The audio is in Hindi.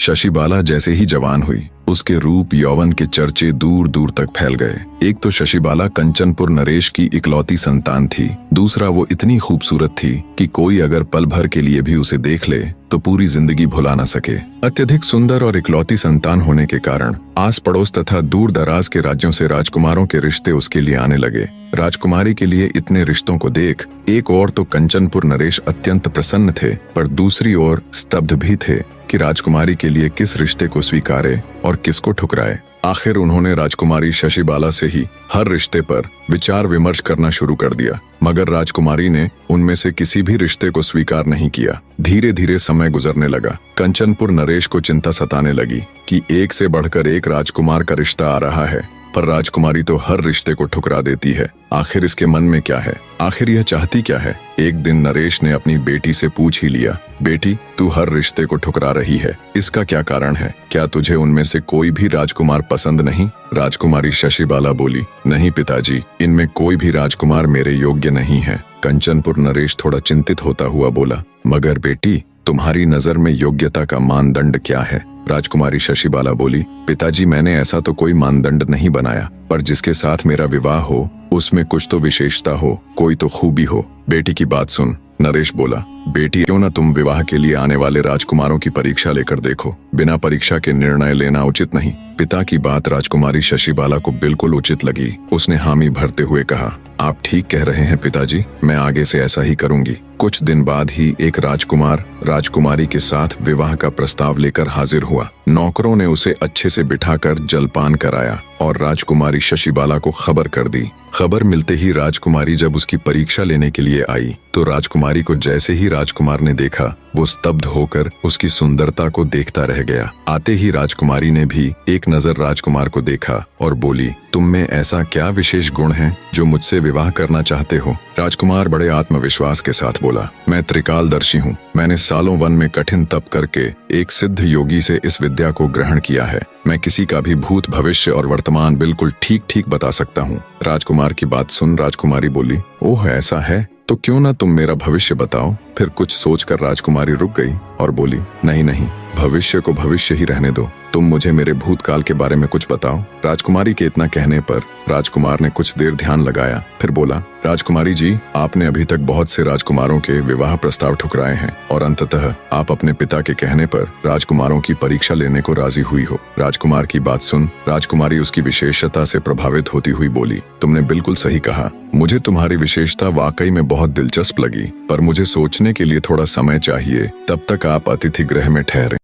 शशिबाला जैसे ही जवान हुई, उसके रूप यौवन के चर्चे दूर दूर तक फैल गए। एक तो शशिबाला कंचनपुर नरेश की इकलौती संतान थी, दूसरा वो इतनी खूबसूरत थी कि कोई अगर पल भर के लिए भी उसे देख ले तो पूरी जिंदगी भुला न सके। अत्यधिक सुंदर और इकलौती संतान होने के कारण आस पड़ोस तथा दूर दराज के राज्यों से राजकुमारों के रिश्ते उसके लिए आने लगे। राजकुमारी के लिए इतने रिश्तों को देख एक ओर तो कंचनपुर नरेश अत्यंत प्रसन्न थे, पर दूसरी ओर स्तब्ध भी थे कि राजकुमारी के लिए किस रिश्ते को स्वीकारे और किसको ठुकराए। आखिर उन्होंने राजकुमारी शशिबाला से ही हर रिश्ते पर विचार विमर्श करना शुरू कर दिया, मगर राजकुमारी ने उनमें से किसी भी रिश्ते को स्वीकार नहीं किया। धीरे धीरे समय गुजरने लगा। कंचनपुर नरेश को चिंता सताने लगी कि एक से बढ़कर एक राजकुमार का रिश्ता आ रहा है, पर राजकुमारी तो हर रिश्ते को ठुकरा देती है। आखिर इसके मन में क्या है? आखिर यह चाहती क्या है? एक दिन नरेश ने अपनी बेटी से पूछ ही लिया, बेटी, तू हर रिश्ते को ठुकरा रही है, इसका क्या कारण है? क्या तुझे उनमें से कोई भी राजकुमार पसंद नहीं? राजकुमारी शशिबाला बोली, नहीं पिताजी, इनमें कोई भी राजकुमार मेरे योग्य नहीं है। कंचनपुर नरेश थोड़ा चिंतित होता हुआ बोला, मगर बेटी, तुम्हारी नजर में योग्यता का मानदंड क्या है? राजकुमारी शशिबाला बोली, पिताजी, मैंने ऐसा तो कोई मानदंड नहीं बनाया, पर जिसके साथ मेरा विवाह हो उसमें कुछ तो विशेषता हो, कोई तो खूबी हो। बेटी की बात सुन। नरेश बोला, बेटी, क्यों न तुम विवाह के लिए आने वाले राजकुमारों की परीक्षा लेकर देखो। बिना परीक्षा के निर्णय लेना उचित नहीं। पिता की बात राजकुमारी शशिबाला को बिल्कुल उचित लगी। उसने हामी भरते हुए कहा, आप ठीक कह रहे हैं पिताजी, मैं आगे से ऐसा ही करूंगी। कुछ दिन बाद ही एक राजकुमार राजकुमारी के साथ विवाह का प्रस्ताव लेकर हाजिर हुआ। नौकरों ने उसे अच्छे से बिठाकर जलपान कराया और राजकुमारी शशिबाला को खबर कर दी। खबर मिलते ही राजकुमारी जब उसकी परीक्षा लेने के लिए आई तो राजकुमारी को जैसे ही राजकुमार ने देखा, वो स्तब्ध होकर उसकी सुंदरता को देखता रह गया। आते ही राजकुमारी ने भी एक नजर राजकुमार को देखा और बोली, तुम में ऐसा क्या विशेष गुण है जो मुझसे विवाह करना चाहते हो? राजकुमार बड़े आत्मविश्वास के साथ बोला, मैं त्रिकालदर्शी हूँ। मैंने सालों वन में कठिन तप करके एक सिद्ध योगी से इस विद्या को ग्रहण किया है। मैं किसी का भी भूत, भविष्य और वर्तमान बिल्कुल ठीक ठीक बता सकता हूँ। राजकुमार की बात सुन राजकुमारी बोली, ओह, ऐसा है तो क्यों ना तुम मेरा भविष्य बताओ। फिर कुछ सोचकर राजकुमारी रुक गई और बोली, नहीं नहीं, भविष्य को भविष्य ही रहने दो, तुम मुझे मेरे भूतकाल के बारे में कुछ बताओ। राजकुमारी के इतना कहने पर राजकुमार ने कुछ देर ध्यान लगाया, फिर बोला, राजकुमारी जी, आपने अभी तक बहुत से राजकुमारों के विवाह प्रस्ताव ठुकराए हैं और अंततः आप अपने पिता के कहने पर राजकुमारों की परीक्षा लेने को राजी हुई हो। राजकुमार की बात सुन राजकुमारी उसकी विशेषता से प्रभावित होती हुई बोली, तुमने बिल्कुल सही कहा, मुझे तुम्हारी विशेषता वाकई में बहुत दिलचस्प लगी, पर मुझे सोचने के लिए थोड़ा समय चाहिए, तब तक आप अतिथि गृह में ठहरें।